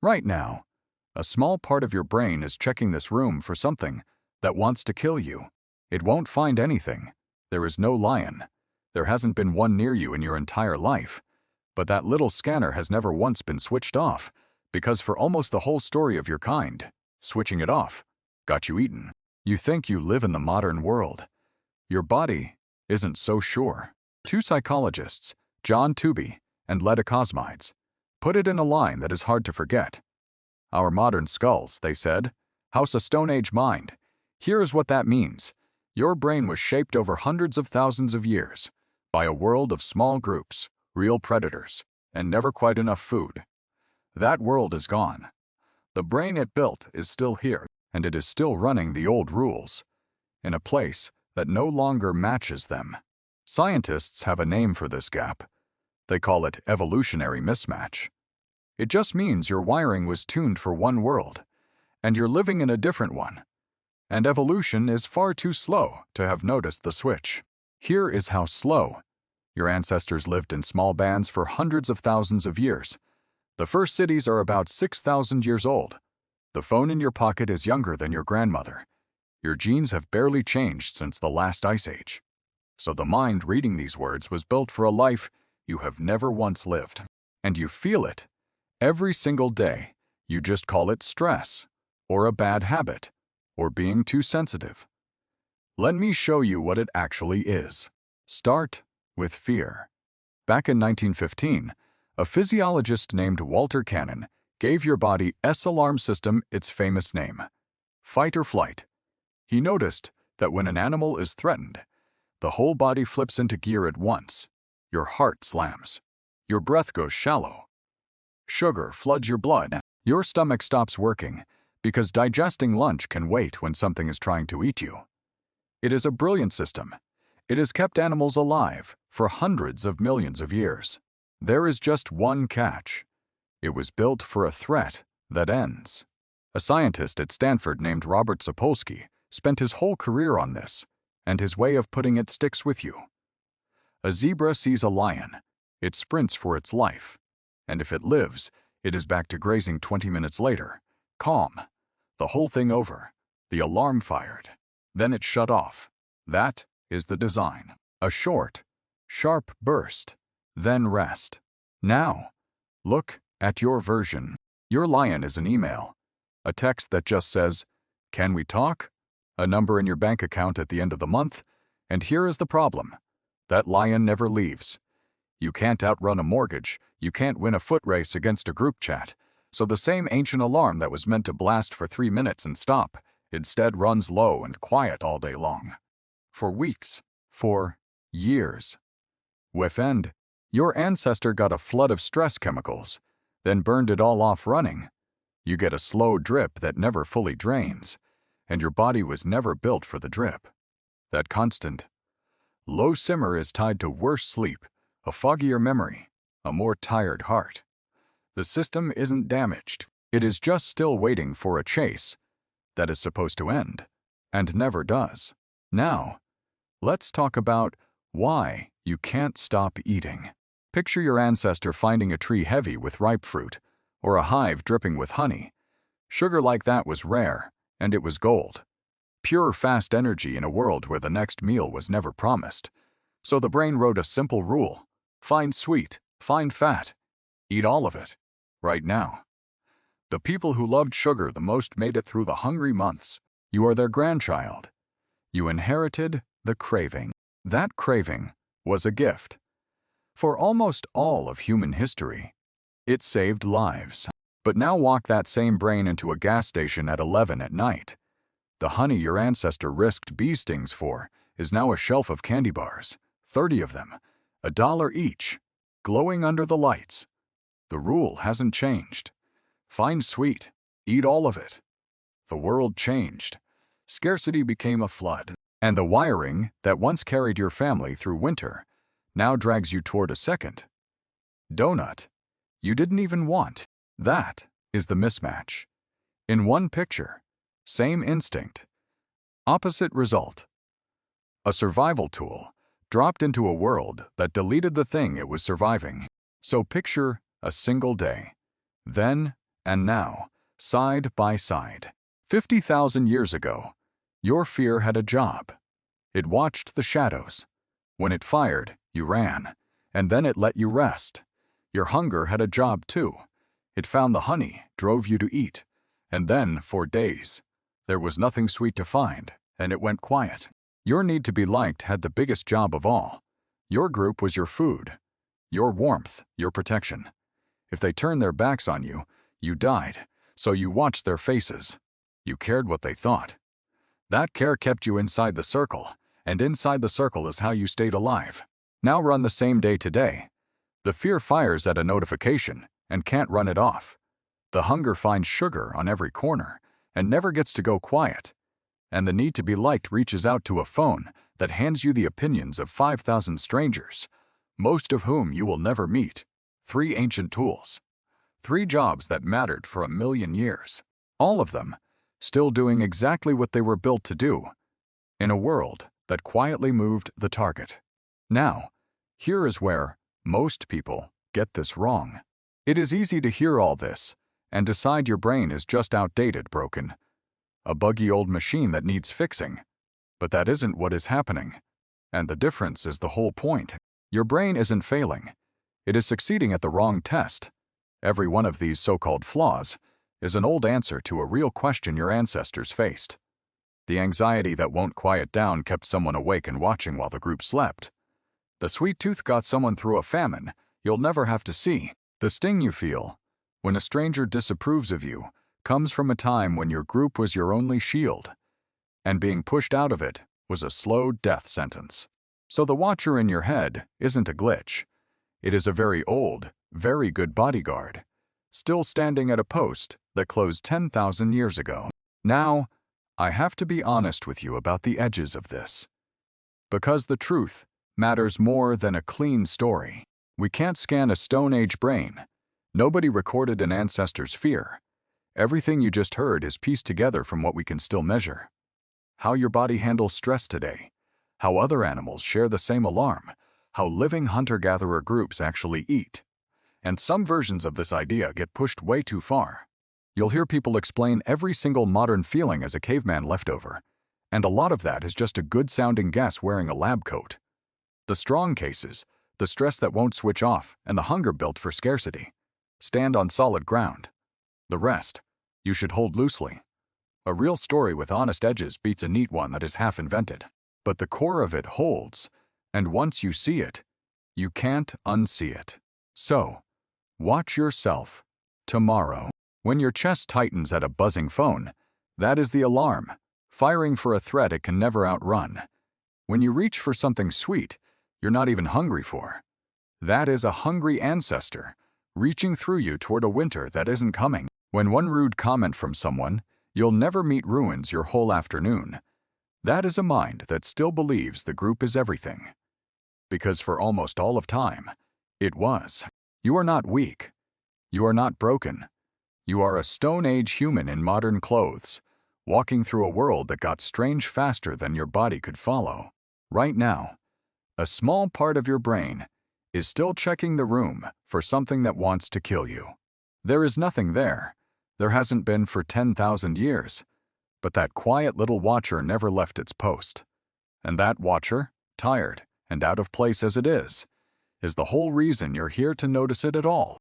Right now, a small part of your brain is checking this room for something that wants to kill you. It won't find anything. There is no lion. There hasn't been one near you in your entire life. But that little scanner has never once been switched off, because for almost the whole story of your kind, switching it off got you eaten. You think you live in the modern world. Your body isn't so sure. Two psychologists, John Tooby and Leda Cosmides, put it in a line that is hard to forget. Our modern skulls, they said, house a Stone Age mind. Here is what that means. Your brain was shaped over hundreds of thousands of years by a world of small groups, real predators, and never quite enough food. That world is gone. The brain it built is still here, and it is still running the old rules, in a place that no longer matches them. Scientists have a name for this gap. They call it evolutionary mismatch. It just means your wiring was tuned for one world, and you're living in a different one. And evolution is far too slow to have noticed the switch. Here is how slow. Your ancestors lived in small bands for hundreds of thousands of years. The first cities are about 6,000 years old. The phone in your pocket is younger than your grandmother. Your genes have barely changed since the last ice age. So the mind reading these words was built for a life you have never once lived. And you feel it. Every single day, you just call it stress, or a bad habit, or being too sensitive. Let me show you what it actually is. Start with fear. Back in 1915, a physiologist named Walter Cannon gave your body's alarm system its famous name, fight or flight. He noticed that when an animal is threatened, the whole body flips into gear at once. Your heart slams. Your breath goes shallow. Sugar floods your blood. Your stomach stops working because digesting lunch can wait when something is trying to eat you. It is a brilliant system. It has kept animals alive for hundreds of millions of years. There is just one catch. It was built for a threat that ends. A scientist at Stanford named Robert Sapolsky spent his whole career on this, and his way of putting it sticks with you. A zebra sees a lion. It sprints for its life. And if it lives, it is back to grazing 20 minutes later. Calm. The whole thing over. The alarm fired. Then it shut off. That is the design. A short, sharp burst. Then rest. Now, look at your version. Your lion is an email. A text that just says, "Can we talk?" A number in your bank account at the end of the month. And here is the problem. That lion never leaves. You can't outrun a mortgage. You can't win a foot race against a group chat. So the same ancient alarm that was meant to blast for 3 minutes and stop, instead runs low and quiet all day long. For weeks. For years. With end, your ancestor got a flood of stress chemicals, then burned it all off running. You get a slow drip that never fully drains, and your body was never built for the drip. That constant, low simmer is tied to worse sleep, a foggier memory, a more tired heart. The system isn't damaged. It is just still waiting for a chase that is supposed to end, and never does. Now, let's talk about why you can't stop eating. Picture your ancestor finding a tree heavy with ripe fruit, or a hive dripping with honey. Sugar like that was rare, and it was gold. Pure, fast energy in a world where the next meal was never promised. So the brain wrote a simple rule. Find sweet, find fat. Eat all of it. Right now. The people who loved sugar the most made it through the hungry months. You are their grandchild. You inherited the craving. That craving was a gift. For almost all of human history, it saved lives. But now walk that same brain into a gas station at 11 at night. The honey your ancestor risked bee stings for is now a shelf of candy bars, 30 of them, $1 each, glowing under the lights. The rule hasn't changed. Find sweet, eat all of it. The world changed. Scarcity became a flood, and the wiring that once carried your family through winter now drags you toward a second donut you didn't even want. That is the mismatch. In one picture, same instinct, opposite result. A survival tool dropped into a world that deleted the thing it was surviving. So picture a single day, then And now, side by side, 50,000 years ago, your fear had a job. It watched the shadows. When it fired, you ran, and then it let you rest. Your hunger had a job too. It found the honey, drove you to eat, and then, for days, there was nothing sweet to find, and it went quiet. Your need to be liked had the biggest job of all. Your group was your food, your warmth, your protection. If they turned their backs on you, you died, so you watched their faces. You cared what they thought. That care kept you inside the circle, and inside the circle is how you stayed alive. Now run the same day today. The fear fires at a notification and can't run it off. The hunger finds sugar on every corner and never gets to go quiet. And the need to be liked reaches out to a phone that hands you the opinions of 5,000 strangers, most of whom you will never meet. 3 ancient tools. 3 jobs that mattered for 1,000,000 years. All of them still doing exactly what they were built to do, in a world that quietly moved the target. Now, here is where most people get this wrong. It is easy to hear all this and decide your brain is just outdated, broken. A buggy old machine that needs fixing. But that isn't what is happening. And the difference is the whole point. Your brain isn't failing. It is succeeding at the wrong test. Every one of these so-called flaws is an old answer to a real question your ancestors faced. The anxiety that won't quiet down kept someone awake and watching while the group slept. The sweet tooth got someone through a famine you'll never have to see. The sting you feel when a stranger disapproves of you comes from a time when your group was your only shield, and being pushed out of it was a slow death sentence. So the watcher in your head isn't a glitch. It is a very old, very good bodyguard, still standing at a post that closed 10,000 years ago. Now, I have to be honest with you about the edges of this. Because the truth matters more than a clean story. We can't scan a Stone Age brain. Nobody recorded an ancestor's fear. Everything you just heard is pieced together from what we can still measure. How your body handles stress today, how other animals share the same alarm, how living hunter-gatherer groups actually eat. And some versions of this idea get pushed way too far. You'll hear people explain every single modern feeling as a caveman leftover, and a lot of that is just a good-sounding guess wearing a lab coat. The strong cases, the stress that won't switch off, and the hunger built for scarcity, stand on solid ground. The rest, you should hold loosely. A real story with honest edges beats a neat one that is half-invented. But the core of it holds, and once you see it, you can't unsee it. So, watch yourself tomorrow. When your chest tightens at a buzzing phone, that is the alarm, firing for a threat it can never outrun. When you reach for something sweet you're not even hungry for, that is a hungry ancestor reaching through you toward a winter that isn't coming. When one rude comment from someone, you'll never meet ruins your whole afternoon, that is a mind that still believes the group is everything. Because for almost all of time, it was. You are not weak. You are not broken. You are a Stone Age human in modern clothes, walking through a world that got strange faster than your body could follow. Right now, a small part of your brain is still checking the room for something that wants to kill you. There is nothing there. There hasn't been for 10,000 years. But that quiet little watcher never left its post. And that watcher, tired and out of place as it is the whole reason you're here to notice it at all.